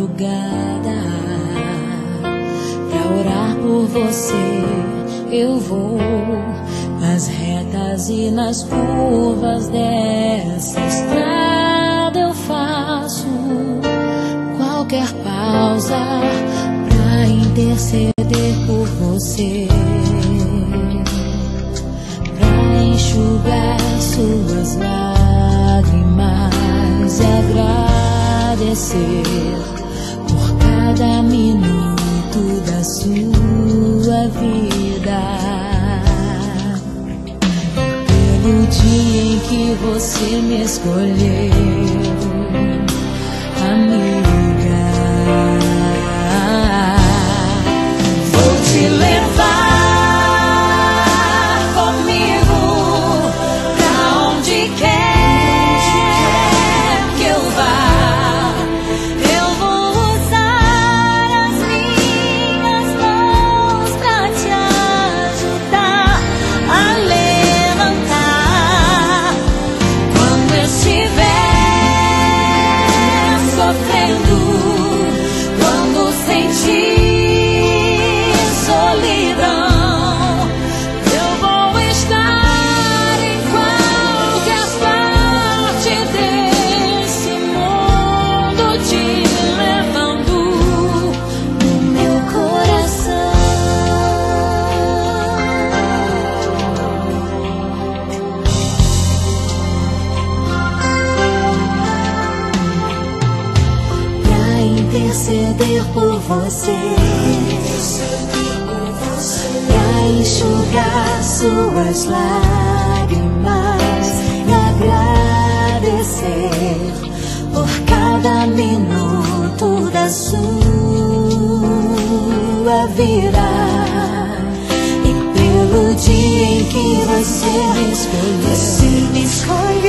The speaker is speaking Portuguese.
madrugada pra orar por você. Eu vou nas retas e nas curvas dessa estrada. Eu faço qualquer pausa pra interceder por você, pra enxugar suas lágrimas e agradecer por cada minuto da sua vida, pelo dia em que você me escolheu, amiga. Vou te levar comigo pra onde quer que eu vá. Eu vou usar as minhas mãos pra te ajudar a levantar quando estiver sofrendo, quando sentir solidão. Eu vou estar em qualquer parte desse mundo, te levando no meu coração. Pra interceder por você, pra enxugar suas lágrimas e agradecer por cada minuto da sua vida, e pelo dia em que você me escolheu.